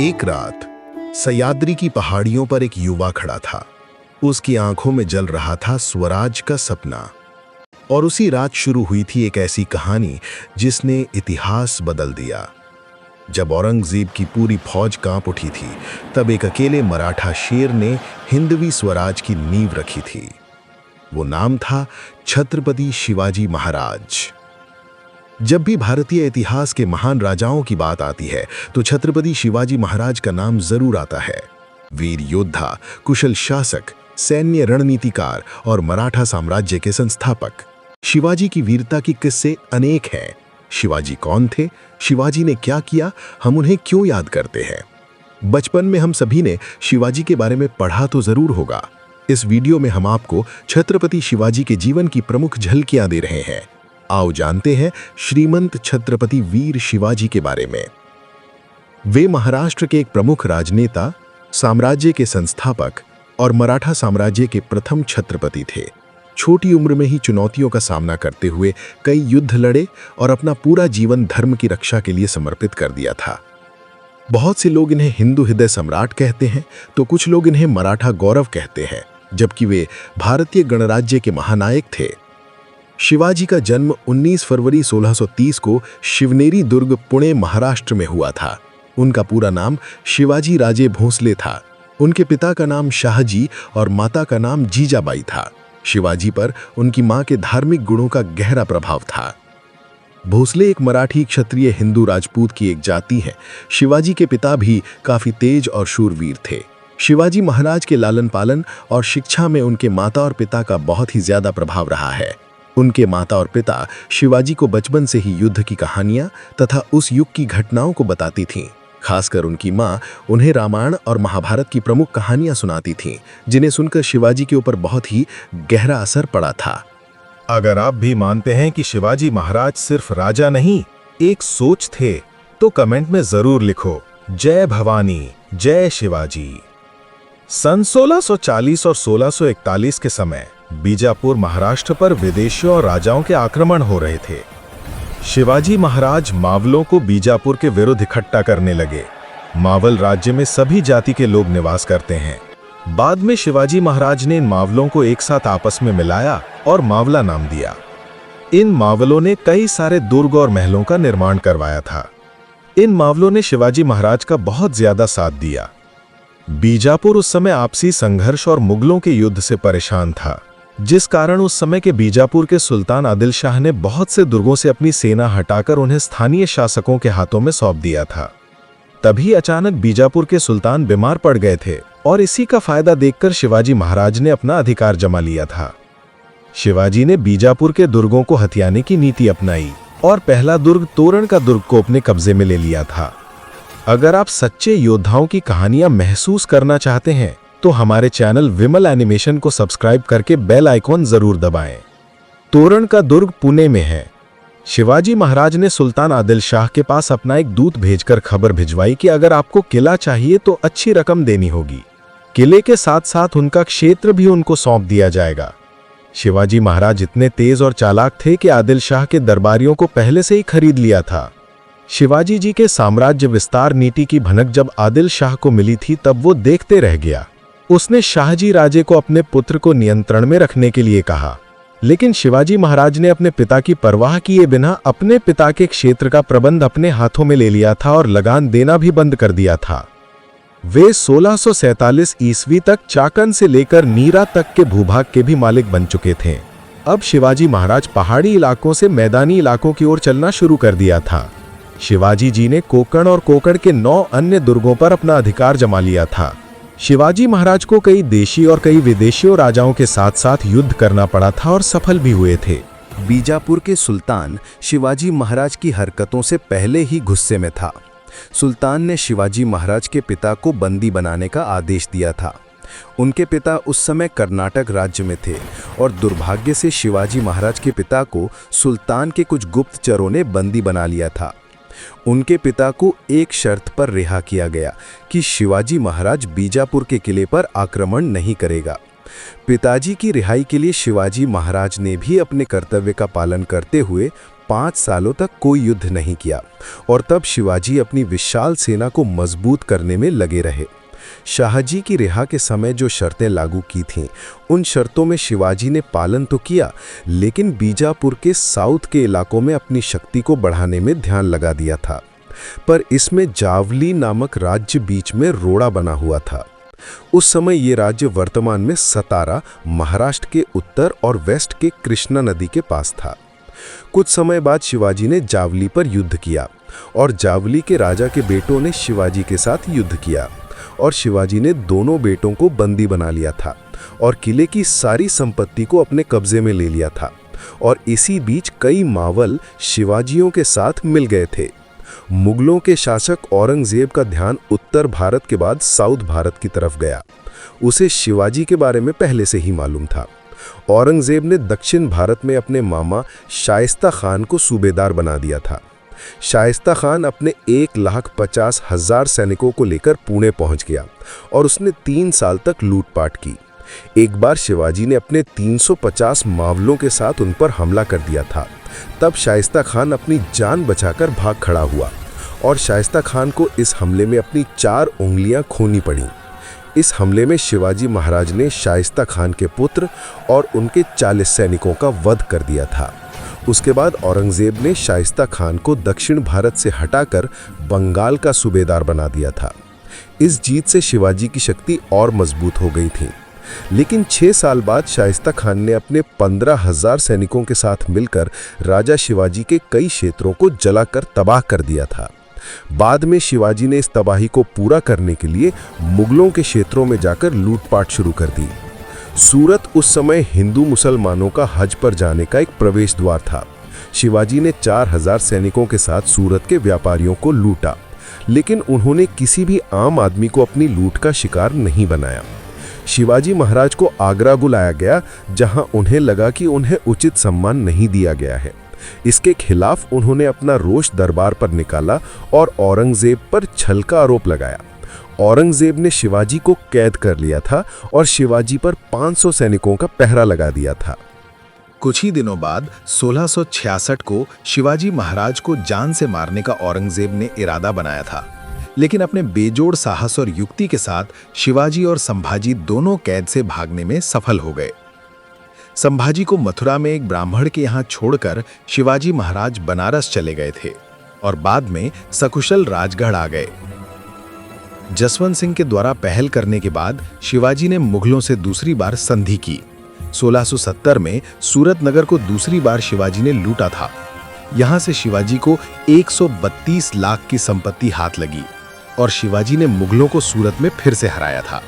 एक रात सह्याद्री की पहाड़ियों पर एक युवा खड़ा था। उसकी आंखों में जल रहा था स्वराज का सपना। और उसी रात शुरू हुई थी एक ऐसी कहानी जिसने इतिहास बदल दिया। जब औरंगजेब की पूरी फौज कांप उठी थी, तब एक अकेले मराठा शेर ने हिंदवी स्वराज की नींव रखी थी। वो नाम था छत्रपति शिवाजी महाराज। जब भी भारतीय इतिहास के महान राजाओं की बात आती है तो छत्रपति शिवाजी महाराज का नाम जरूर आता है। वीर योद्धा, कुशल शासक, सैन्य रणनीतिकार और मराठा साम्राज्य के संस्थापक। शिवाजी की वीरता की किस्से अनेक हैं। शिवाजी कौन थे, शिवाजी ने क्या किया, हम उन्हें क्यों याद करते हैं? बचपन में हम सभी ने शिवाजी के बारे में पढ़ा तो जरूर होगा। इस वीडियो में हम आपको छत्रपति शिवाजी के जीवन की प्रमुख झलकियां दे रहे हैं। आओ जानते हैं श्रीमंत छत्रपति वीर शिवाजी के बारे में। वे महाराष्ट्र के एक प्रमुख राजनेता, साम्राज्य के संस्थापक और मराठा साम्राज्य के प्रथम छत्रपति थे। छोटी उम्र में ही चुनौतियों का सामना करते हुए कई युद्ध लड़े और अपना पूरा जीवन धर्म की रक्षा के लिए समर्पित कर दिया था। बहुत से लोग इन्हें हिंदू हृदय सम्राट कहते हैं तो कुछ लोग इन्हें मराठा गौरव कहते हैं, जबकि वे भारतीय गणराज्य के महानायक थे। शिवाजी का जन्म 19 फरवरी 1630 को शिवनेरी दुर्ग, पुणे, महाराष्ट्र में हुआ था। उनका पूरा नाम शिवाजी राजे भोसले था। उनके पिता का नाम शाहजी और माता का नाम जीजाबाई था। शिवाजी पर उनकी मां के धार्मिक गुणों का गहरा प्रभाव था। भोसले एक मराठी क्षत्रिय हिंदू राजपूत की एक जाति है। शिवाजी के पिता भी काफी तेज और शूरवीर थे। शिवाजी महाराज के लालन पालन और शिक्षा में उनके माता और पिता का बहुत ही ज्यादा प्रभाव रहा है। उनके माता और पिता शिवाजी को बचपन से ही युद्ध की कहानियां तथा उस युग की घटनाओं को बताती थीं। खासकर उनकी मां उन्हें रामायण और महाभारत की प्रमुख कहानियां सुनाती थीं, जिन्हें सुनकर शिवाजी के ऊपर बहुत ही गहरा असर पड़ा था। अगर आप भी मानते हैं कि शिवाजी महाराज सिर्फ राजा नहीं, एक सोच थे, तो कमेंट में जरूर लिखो, जय भवानी, जय शिवाजी। सन 1640 और 1641 के समय बीजापुर महाराष्ट्र पर विदेशियों और राजाओं के आक्रमण हो रहे थे। शिवाजी महाराज मावलों को बीजापुर के विरुद्ध इकट्ठा करने लगे। मावल राज्य में सभी जाति के लोग निवास करते हैं। बाद में शिवाजी महाराज ने इन मावलों को एक साथ आपस में मिलाया और मावला नाम दिया। इन मावलों ने कई सारे दुर्ग और महलों का निर्माण करवाया था। इन मावलों ने शिवाजी महाराज का बहुत ज्यादा साथ दिया। बीजापुर उस समय आपसी संघर्ष और मुगलों के युद्ध से परेशान था, जिस कारण उस समय के बीजापुर के सुल्तान आदिल शाह ने बहुत से दुर्गों से अपनी सेना हटाकर उन्हें स्थानीय शासकों के हाथों में सौंप दिया था। तभी अचानक बीजापुर के सुल्तान बीमार पड़ गए थे और इसी का फायदा देखकर शिवाजी महाराज ने अपना अधिकार जमा लिया था। शिवाजी ने बीजापुर के दुर्गों को हथियाने की नीति अपनाई और पहला दुर्ग तोरण का दुर्ग को अपने कब्जे में ले लिया था। अगर आप सच्चे योद्धाओं की कहानियां महसूस करना चाहते हैं तो हमारे चैनल विमल एनिमेशन को सब्सक्राइब करके बेल आइकॉन जरूर दबाएं। तोरण का दुर्ग पुणे में है। शिवाजी महाराज ने सुल्तान आदिल शाह के पास अपना एक दूत भेजकर खबर भिजवाई कि अगर आपको किला चाहिए तो अच्छी रकम देनी होगी। किले के साथ साथ उनका क्षेत्र भी उनको सौंप दिया जाएगा। शिवाजी महाराज इतने तेज और चालाक थे कि आदिल शाह के दरबारियों को पहले से ही खरीद लिया था। शिवाजी जी के साम्राज्य विस्तार नीति की भनक जब आदिल शाह को मिली थी तब वो देखते रह गया। उसने शाहजी राजे को अपने पुत्र को नियंत्रण में रखने के लिए कहा, लेकिन शिवाजी महाराज ने अपने पिता की परवाह किए बिना अपने पिता के क्षेत्र का प्रबंध अपने हाथों में ले लिया था और लगान देना भी बंद कर दिया था। वे 1647 ईस्वी तक चाकन से लेकर नीरा तक के भूभाग के भी मालिक बन चुके थे। अब शिवाजी महाराज पहाड़ी इलाकों से मैदानी इलाकों की ओर चलना शुरू कर दिया था। शिवाजी जी ने कोकण और कोकण के 9 अन्य दुर्गों पर अपना अधिकार जमा लिया था। शिवाजी महाराज को कई देशी और कई विदेशियों राजाओं के साथ साथ युद्ध करना पड़ा था और सफल भी हुए थे। बीजापुर के सुल्तान शिवाजी महाराज की हरकतों से पहले ही गुस्से में था। सुल्तान ने शिवाजी महाराज के पिता को बंदी बनाने का आदेश दिया था। उनके पिता उस समय कर्नाटक राज्य में थे और दुर्भाग्य से शिवाजी महाराज के पिता को सुल्तान के कुछ गुप्तचरों ने बंदी बना लिया था। उनके पिता को एक शर्त पर रिहा किया गया कि शिवाजी महाराज बीजापुर के किले पर आक्रमण नहीं करेगा। पिताजी की रिहाई के लिए शिवाजी महाराज ने भी अपने कर्तव्य का पालन करते हुए 5 सालों तक कोई युद्ध नहीं किया और तब शिवाजी अपनी विशाल सेना को मजबूत करने में लगे रहे। शाहजी की रिहा के समय जो शर्तें लागू की थीं, उन शर्तों में शिवाजी ने पालन तो किया, लेकिन बीजापुर के साउथ के इलाकों में अपनी शक्ति को बढ़ाने में ध्यान लगा दिया था। पर इसमें जावली नामक राज्य बीच में रोड़ा बना हुआ था। उस समय ये राज्य वर्तमान में सतारा, महाराष्ट्र के उत्तर और वेस्ट के कृष्णा नदी के पास था। कुछ समय बाद शिवाजी ने जावली पर युद्ध किया और जावली के राजा के बेटों ने शिवाजी के साथ युद्ध किया और शिवाजी ने दोनों बेटों को बंदी बना लिया था और किले की सारी संपत्ति को अपने कब्जे में ले लिया था। और इसी बीच कई मावल शिवाजियों के साथ मिल गए थे। मुगलों के शासक औरंगजेब का ध्यान उत्तर भारत के बाद साउथ भारत की तरफ गया। उसे शिवाजी के बारे में पहले से ही मालूम था। औरंगजेब ने दक्षिण भारत में अपने मामा शाइस्ता खान को सूबेदार बना दिया था। शाइस्ता खान अपने 1,50,000 सैनिकों को लेकर पुणे पहुंच गया और उसने 3 साल तक लूटपाट की। एक बार शिवाजी ने अपने 350 मावलों के साथ उन पर हमला कर दिया था। तब शाइस्ता खान अपनी जान बचाकर भाग खड़ा हुआ और शाइस्ता खान को इस हमले में अपनी 4 उंगलियां खोनी पड़ी। इस हमले में शिवाजी महाराज ने शाइस्ता खान के पुत्र और उनके 40 सैनिकों का वध कर दिया था। उसके बाद औरंगजेब ने शाइस्ता खान को दक्षिण भारत से हटाकर बंगाल का सूबेदार बना दिया था। इस जीत से शिवाजी की शक्ति और मजबूत हो गई थी। लेकिन 6 साल बाद शाइस्ता खान ने अपने 15,000 सैनिकों के साथ मिलकर राजा शिवाजी के कई क्षेत्रों को जलाकर तबाह कर दिया था। बाद में शिवाजी ने इस तबाही को पूरा करने के लिए मुगलों के क्षेत्रों में जाकर लूटपाट शुरू कर दी। सूरत उस समय हिंदू मुसलमानों का हज पर जाने का एक प्रवेश द्वार था। शिवाजी ने 4,000 सैनिकों के साथ सूरत के व्यापारियों को लूटा, लेकिन उन्होंने किसी भी आम आदमी को अपनी लूट का शिकार नहीं बनाया। शिवाजी महाराज को आगरा बुलाया गया, जहां उन्हें लगा कि उन्हें उचित सम्मान नहीं दिया गया है। इसके खिलाफ उन्होंने अपना रोष दरबार पर निकाला और औरंगजेब पर छल का आरोप लगाया। औरंगजेब ने शिवाजी को कैद कर लिया था और शिवाजी पर 500 सैनिकों का पहरा लगा दिया था। कुछ ही दिनों बाद 1666 को शिवाजी महाराज को जान से मारने का औरंगजेब ने इरादा बनाया था, लेकिन अपने बेजोड़ साहस और युक्ति के साथ शिवाजी और संभाजी दोनों कैद से भागने में सफल हो गए। संभाजी को मथुरा में एक ब्राह्मण के यहाँ छोड़कर शिवाजी महाराज बनारस चले गए थे और बाद में सकुशल राजगढ़ आ गए। जसवंत सिंह के द्वारा पहल करने के बाद शिवाजी ने मुगलों से दूसरी बार संधि की। 1670 में सूरत नगर को दूसरी बार शिवाजी ने लूटा था। यहां से शिवाजी को 132 लाख की संपत्ति हाथ लगी और शिवाजी ने मुगलों को सूरत में फिर से हराया था।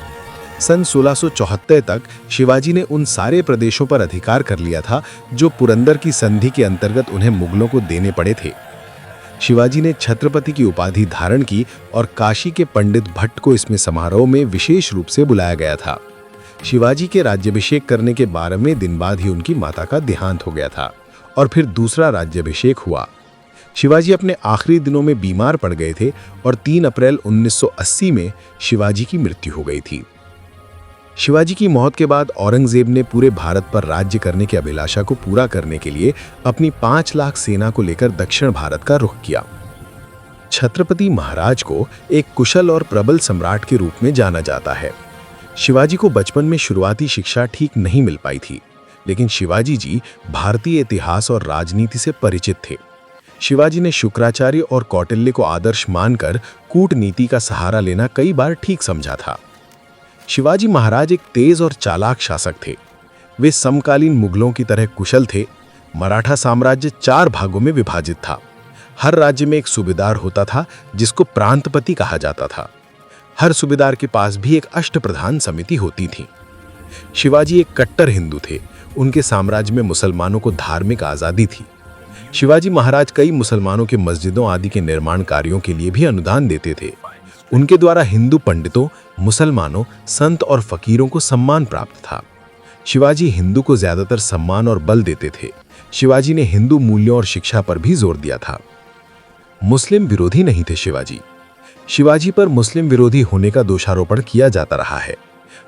सन 1674 तक शिवाजी ने उन सारे प्रदेशों पर अधिकार कर लिया था जो पुरंदर की संधि के अंतर्गत उन्हें मुगलों को देने पड़े थे। शिवाजी ने छत्रपति की उपाधि धारण की और काशी के पंडित भट्ट को इसमें समारोह में विशेष रूप से बुलाया गया था। शिवाजी के राज्याभिषेक करने के 12वें दिन बाद ही उनकी माता का देहांत हो गया था और फिर दूसरा राज्याभिषेक हुआ। शिवाजी अपने आखिरी दिनों में बीमार पड़ गए थे और 3 अप्रैल 1980 में शिवाजी की मृत्यु हो गई थी। शिवाजी की मौत के बाद औरंगजेब ने पूरे भारत पर राज्य करने की अभिलाषा को पूरा करने के लिए अपनी 5 लाख सेना को लेकर दक्षिण भारत का रुख किया। छत्रपति महाराज को एक कुशल और प्रबल सम्राट के रूप में जाना जाता है। शिवाजी को बचपन में शुरुआती शिक्षा ठीक नहीं मिल पाई थी, लेकिन शिवाजी जी भारतीय इतिहास और राजनीति से परिचित थे। शिवाजी ने शुक्राचार्य और कौटिल्य को आदर्श मानकर कूटनीति का सहारा लेना कई बार ठीक समझा था। शिवाजी महाराज एक तेज और चालाक शासक थे। वे समकालीन मुगलों की तरह कुशल थे। मराठा साम्राज्य 4 भागों में विभाजित था। हर राज्य में एक सूबेदार होता था जिसको प्रांतपति कहा जाता था। हर सूबेदार के पास भी एक अष्टप्रधान समिति होती थी। शिवाजी एक कट्टर हिंदू थे। उनके साम्राज्य में मुसलमानों को धार्मिक आज़ादी थी। शिवाजी महाराज कई मुसलमानों के मस्जिदों आदि के निर्माण कार्यों के लिए भी अनुदान देते थे। उनके द्वारा हिंदू पंडितों, मुसलमानों, संत और फकीरों को सम्मान प्राप्त था। शिवाजी हिंदू को ज्यादातर सम्मान और बल देते थे। शिवाजी ने हिंदू मूल्यों और शिक्षा पर भी जोर दिया था। मुस्लिम विरोधी नहीं थे शिवाजी। शिवाजी पर मुस्लिम विरोधी होने का दोषारोपण किया जाता रहा है।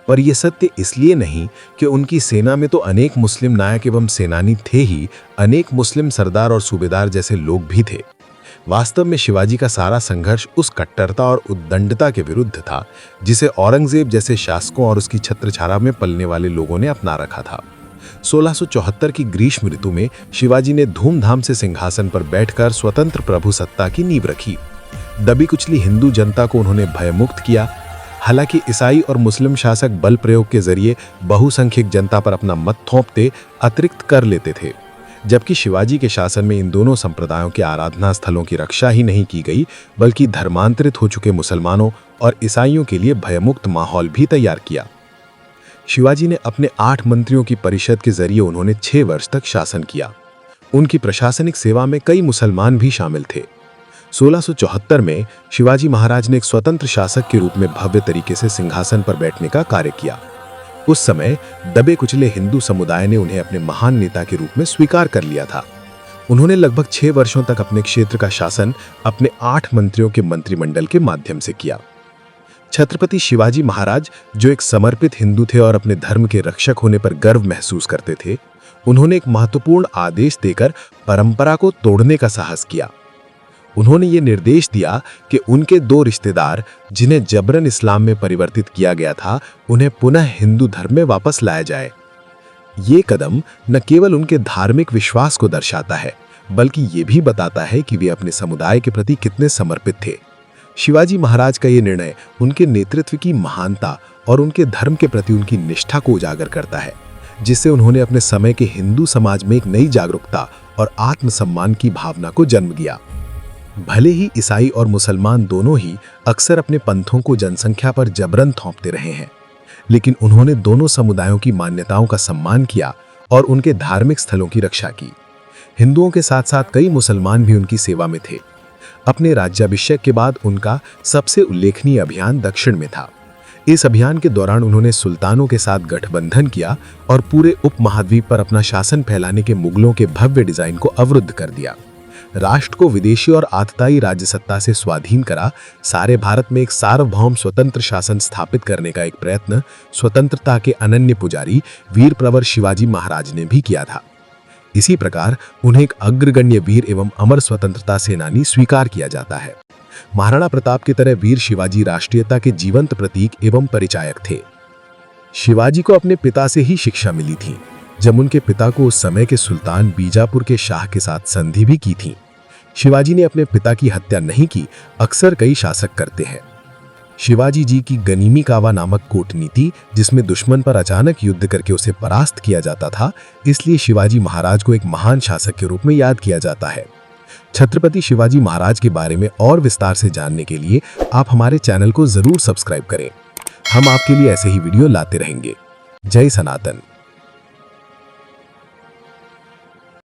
पर यह सत्य इसलिए नहीं कि उनकी सेना में तो अनेक मुस्लिम नायक एवं सेनानी थे ही, अनेक मुस्लिम सरदार और सूबेदार जैसे लोग भी थे। वास्तव में शिवाजी का सारा संघर्ष उस कट्टरता और उद्दंडता के विरुद्ध था जिसे औरंगजेब जैसे शासकों और उसकी छत्रछाया में पलने वाले लोगों ने अपना रखा था। 1674 की ग्रीष्म ऋतु में शिवाजी ने धूमधाम से सिंहासन पर बैठकर स्वतंत्र प्रभु सत्ता की नींव रखी। दबी कुचली हिंदू जनता को उन्होंने भयमुक्त किया। हालांकि ईसाई और मुस्लिम शासक बल प्रयोग के जरिए बहुसंख्यक जनता पर अपना मत थोपते अतिरिक्त कर लेते थे, जबकि शिवाजी के शासन में इन दोनों संप्रदायों के आराधना स्थलों की रक्षा ही नहीं की गई, बल्कि धर्मांतरित हो चुके मुसलमानों और ईसाइयों के लिए भयमुक्त माहौल भी तैयार किया। शिवाजी ने अपने 8 मंत्रियों की परिषद के जरिए उन्होंने 6 वर्ष तक शासन किया। उनकी प्रशासनिक सेवा में कई मुसलमान भी शामिल थे। 1674 में शिवाजी महाराज ने एक स्वतंत्र शासक के रूप में भव्य तरीके से सिंहासन पर बैठने का कार्य किया। उस समय दबे कुचले हिंदू समुदाय ने उन्हें अपने महान नेता के रूप में स्वीकार कर लिया था। उन्होंने लगभग 6 वर्षों तक अपने क्षेत्र का शासन अपने 8 मंत्रियों के मंत्रिमंडल के माध्यम से किया। छत्रपति शिवाजी महाराज, जो एक समर्पित हिंदू थे और अपने धर्म के रक्षक होने पर गर्व महसूस करते थे, उन्होंने एक महत्वपूर्ण आदेश देकर परंपरा को तोड़ने का साहस किया। उन्होंने ये निर्देश दिया कि उनके 2 रिश्तेदार, जिन्हें जबरन इस्लाम में परिवर्तित किया गया था, उन्हें पुनः हिंदू धर्म में वापस लाया जाए। ये कदम न केवल उनके धार्मिक विश्वास को दर्शाता है, बल्कि ये भी बताता है कि वे अपने समुदाय के प्रति कितने समर्पित थे। शिवाजी महाराज का ये निर्णय उनके नेतृत्व की महानता और उनके धर्म के प्रति उनकी निष्ठा को उजागर करता है, जिससे उन्होंने अपने समय के हिंदू समाज में एक नई जागरूकता और आत्मसम्मान की भावना को जन्म दिया। भले ही ईसाई और मुसलमान दोनों ही अक्सर अपने पंथों को जनसंख्या पर जबरन थोपते रहे हैं, लेकिन उन्होंने दोनों समुदायों की मान्यताओं का सम्मान किया और उनके धार्मिक स्थलों की रक्षा की। हिंदुओं के साथ साथ कई मुसलमान भी उनकी सेवा में थे। अपने राज्याभिषेक के बाद उनका सबसे उल्लेखनीय अभियान दक्षिण में था। इस अभियान के दौरान उन्होंने सुल्तानों के साथ गठबंधन किया और पूरे उपमहाद्वीप पर अपना शासन फैलाने के मुगलों के भव्य डिजाइन को अवरुद्ध कर दिया। राष्ट्र को विदेशी और आतताई राज्यसत्ता से स्वाधीन करा, सारे भारत में एक सार्वभौम स्वतंत्र शासन स्थापित करने का एक प्रयत्न स्वतंत्रता के अनन्य पुजारी वीर प्रवर शिवाजी महाराज ने भी किया था। इसी प्रकार उन्हें एक अग्रगण्य वीर एवं अमर स्वतंत्रता सेनानी स्वीकार किया जाता है। महाराणा प्रताप की तरह वीर शिवाजी राष्ट्रीयता के जीवंत प्रतीक एवं परिचायक थे। शिवाजी को अपने पिता से ही शिक्षा मिली थी, जब उनके पिता को उस समय के सुल्तान बीजापुर के शाह के साथ संधि भी की थी। शिवाजी ने अपने पिता की हत्या नहीं की, अक्सर कई शासक करते हैं। शिवाजी जी की गनीमी कावा नामक कूटनीति, जिसमें दुश्मन पर अचानक युद्ध करके उसे परास्त किया जाता था, इसलिए शिवाजी महाराज को एक महान शासक के रूप में याद किया जाता है। छत्रपति शिवाजी महाराज के बारे में और विस्तार से जानने के लिए आप हमारे चैनल को जरूर सब्सक्राइब करें। हम आपके लिए ऐसे ही वीडियो लाते रहेंगे। जय सनातन।